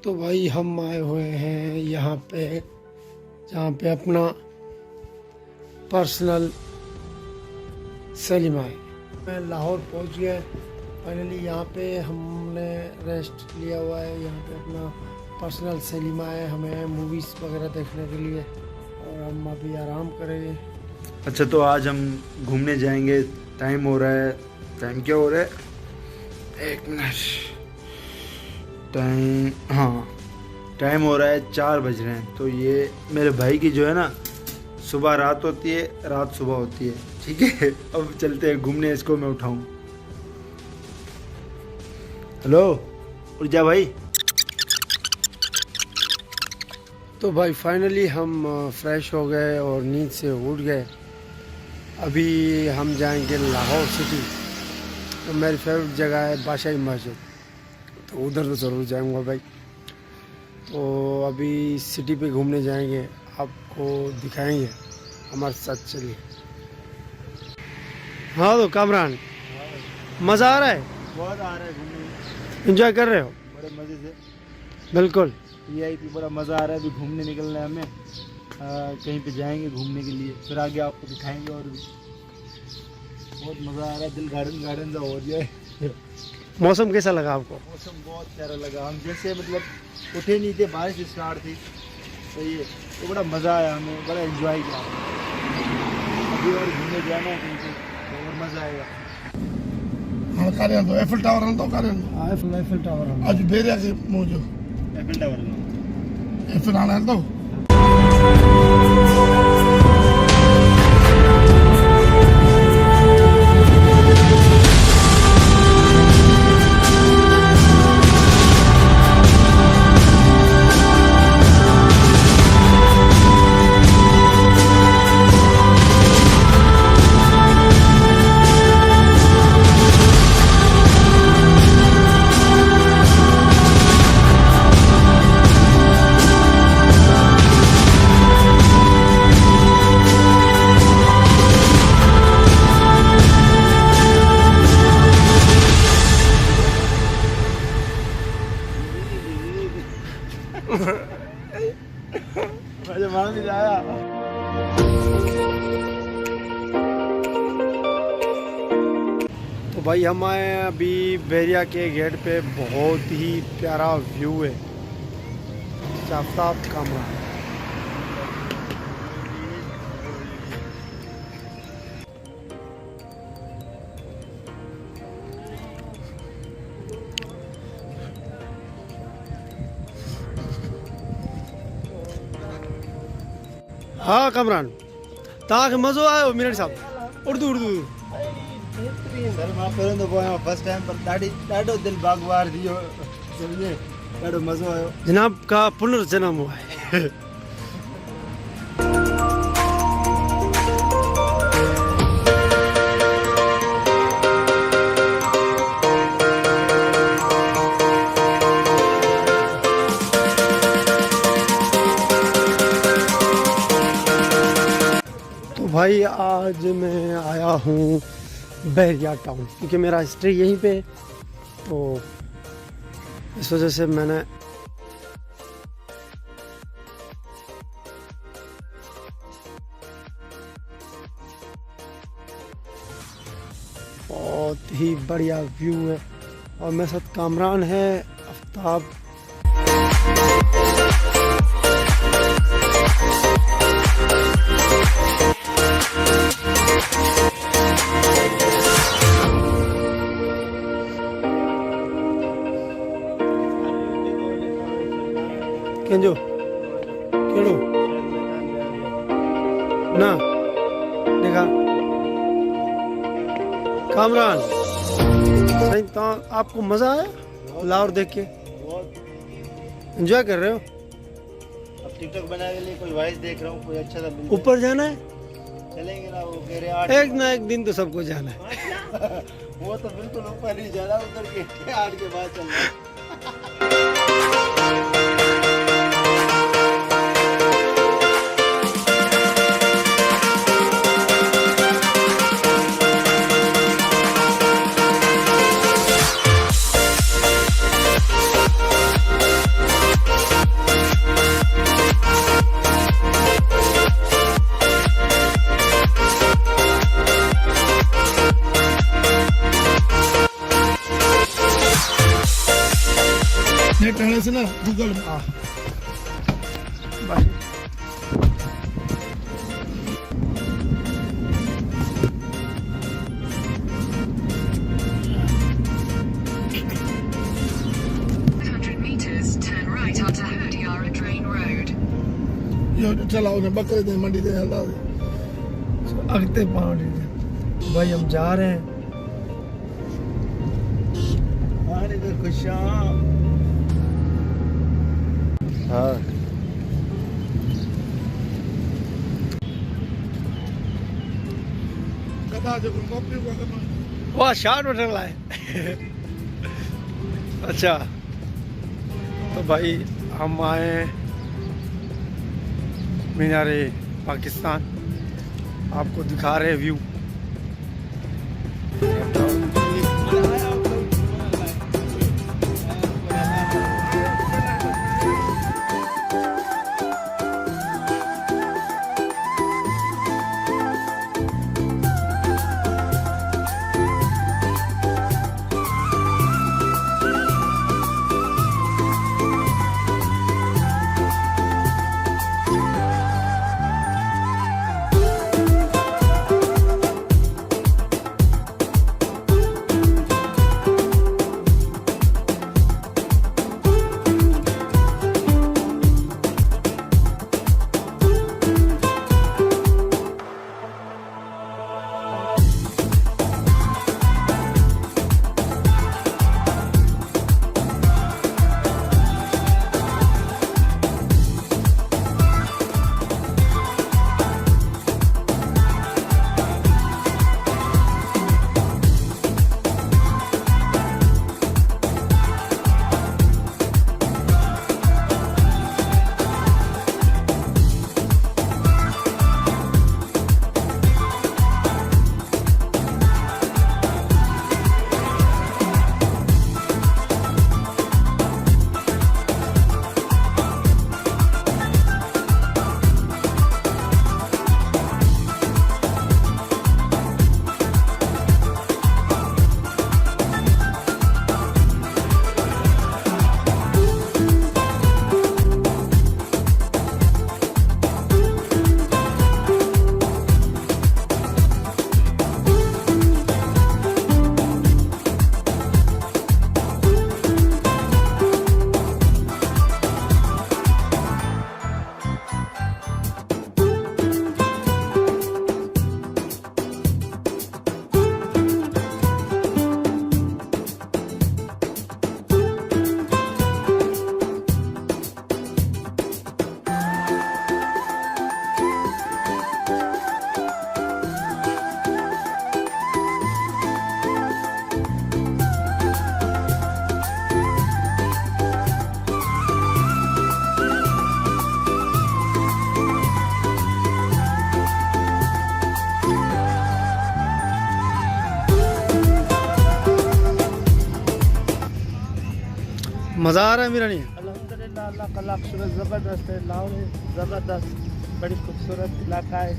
तो भाई हम आए हुए हैं यहाँ पे जहाँ पे अपना पर्सनल सलीमा है। मैं लाहौर पहुँच गया फाइनली। यहाँ पे हमने रेस्ट लिया हुआ है। यहाँ पे अपना पर्सनल सलीमा है। हमें मूवीज़ वगैरह देखने के लिए और हम अभी आराम करेंगे। अच्छा तो आज हम घूमने जाएंगे। टाइम हो रहा है, टाइम क्या हो रहा है, एक मिनट, टाइम हो रहा है 4 बज रहे हैं। तो ये मेरे भाई की जो है ना, सुबह रात होती है, रात सुबह होती है, ठीक है। अब चलते हैं घूमने, इसको मैं उठाऊं। हेलो उठ जा भाई। तो भाई फाइनली हम फ्रेश हो गए और नींद से उठ गए। अभी हम जाएंगे लाहौर सिटी। तो मेरी फेवरेट जगह है बादशाही मस्जिद, तो उधर तो ज़रूर जाऊंगा भाई। तो अभी सिटी पे घूमने जाएंगे, आपको दिखाएंगे, हमारे साथ चलिए। हाँ तो कामरान, मज़ा आ रहा है? बहुत आ रहा है घूमने, एंजॉय कर रहे हो? बड़े मज़े से। बिल्कुल VIP बड़ा मज़ा आ रहा है। अभी घूमने निकलना है हमें, कहीं पे जाएंगे घूमने के लिए, फिर आगे आपको दिखाएंगे। और भी बहुत मज़ा आ रहा है, दिल गार्डन गार्डन सा हो गया है। मौसम कैसा लगा आपको? मौसम बहुत प्यारा लगा। हम जैसे मतलब उठे नहीं थे, बारिश स्टार्ट थी, तो ये तो बड़ा मज़ा आया, हमें बड़ा एंजॉय किया। अभी और घूमने जाना है कहीं पे, तो और मज़ा आएगा। हाँ कार्य तो एफिल टावर हम तो कार्य एफिल टावर आज बेरिया के मौजू एफिल टावर एफिल आना है तो वहाँ भी जाया। तो भाई हम आए हैं अभी बैरिया के गेट पे। बहुत ही प्यारा व्यू है, आफ्ताब कामरान। हाँ कमरान, तव्हांखे मज़ो आयो मिरणी साहब? उर्दू फर्स्ट टाइम पर ॾाढो दिल बागवार थी वियो, ॾाढो मज़ो आयो। जनाब का पुनर्जन्म हुआ है। भाई आज मैं आया हूँ बैरिया टाउन, क्योंकि मेरा स्टे यहीं पे, तो इस वजह से मैंने बहुत ही बढ़िया व्यू है। और मेरे साथ कामरान है, आफ्ताब। केंजो केड़ो ना देखा कामरान सही। तो आपको मजा आया लाहौर देख के? एंजॉय कर रहे हो? अब टिकटॉक बनाने के लिए कोई वॉइस देख रहा हूँ, कोई अच्छा सा ऊपर जाना है, चलेंगे ना। वो कह रहे एक ना एक दिन तो सबको जाना है। वो तो बिल्कुल ऊपर नहीं जाना, उधर के 8 के बाद चलना है। कहने से ना गूगल में हाँ भाई यो चलाओ ने बकरे दे मंडी दे अल्लाह दे अगते पानी भाई हम जा रहे हैं हाँ इधर खुशाम हाँ कदा जो कॉपी को करना वाह शार्ट बटन लाए अच्छा तो भाई हम आए मीनारे पाकिस्तान आपको दिखा रहे व्यू मज़ा आ रहा है मीरानी अल्हम्दुलिल्लाह अल्लाह का लाख शुक्र ज़बरदस्त है लाहौर है ज़बरदस्त बड़ी खूबसूरत इलाका है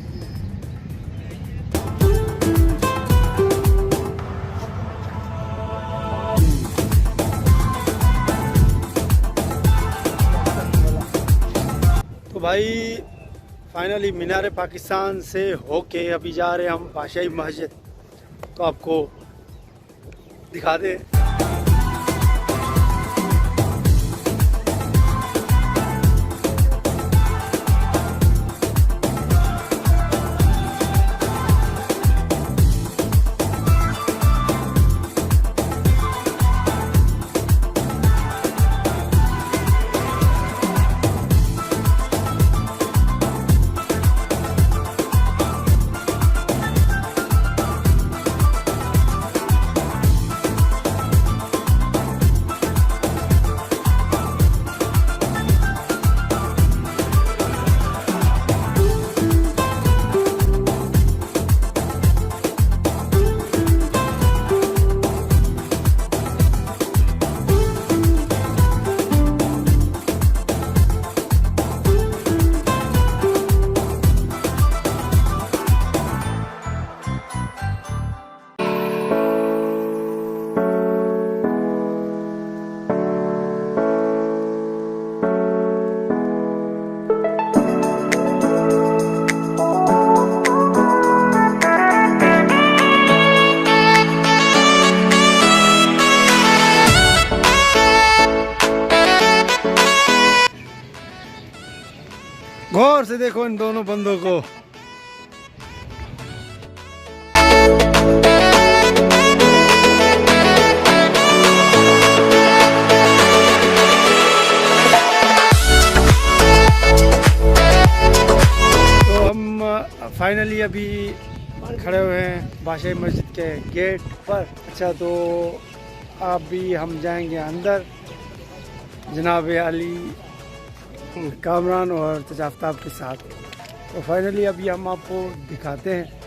तो भाई फाइनली मीनारे पाकिस्तान से होके अभी जा रहे हैं हम बादशाही मस्जिद तो आपको दिखा दे गौर से देखो इन दोनों बंदों को। तो हम फाइनली अभी खड़े हुए हैं बादशाही मस्जिद के गेट पर। अच्छा, तो आप भी हम जाएंगे अंदर जनाब अली, कामरान और आफताब के साथ। तो फाइनली अभी हम आपको दिखाते हैं।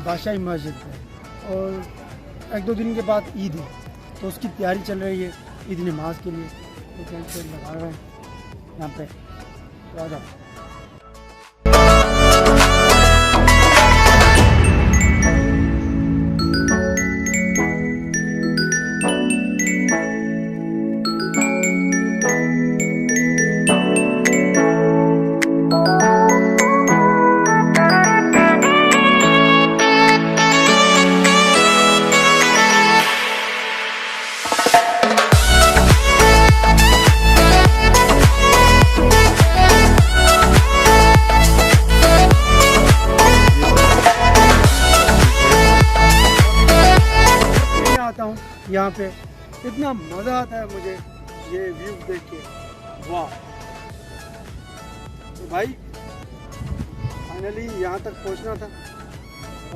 बादशाही मस्जिद है और एक दो दिन के बाद ईद है, तो उसकी तैयारी चल रही है ईद नमाज के लिए। तो टेंट से लगा रहे हैं यहाँ पे। तो आ जाओ। यहाँ पे इतना मज़ा आता है मुझे ये व्यू देख के, वाह। तो भाई फाइनली यहाँ तक पहुँचना था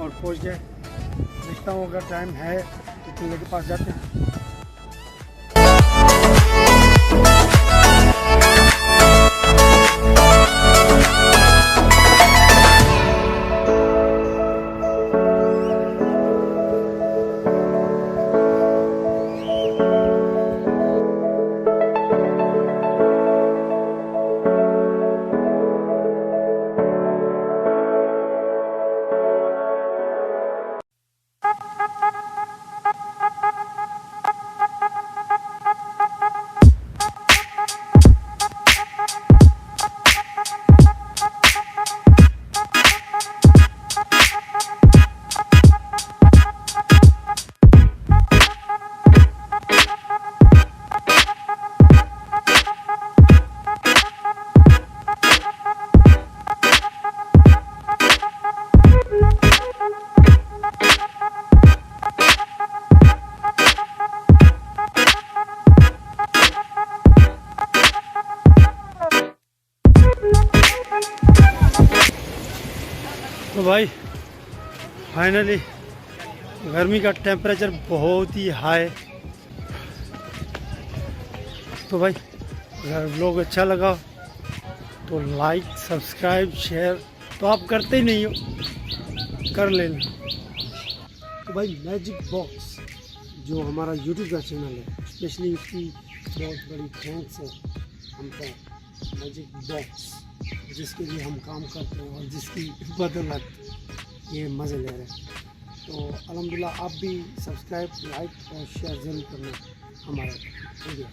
और पहुँच गए। देखता हूँ अगर टाइम है तो किले के पास जाते हैं। तो भाई फाइनली गर्मी का टेम्परेचर बहुत ही हाई। तो भाई अगर व्लॉग अच्छा लगा तो लाइक सब्सक्राइब शेयर तो आप करते ही नहीं हो, कर लेना। तो भाई मैजिक बॉक्स जो हमारा यूट्यूब का चैनल है, स्पेशली उसकी बहुत बड़ी थैंक्स है हमको, मैजिक बॉक्स जिसके लिए हम काम करते हैं और जिसकी बदौलत ये मज़े ले रहे हैं। तो अल्हम्दुलिल्लाह आप भी सब्सक्राइब लाइक और शेयर ज़रूर करना हमारे वीडियो।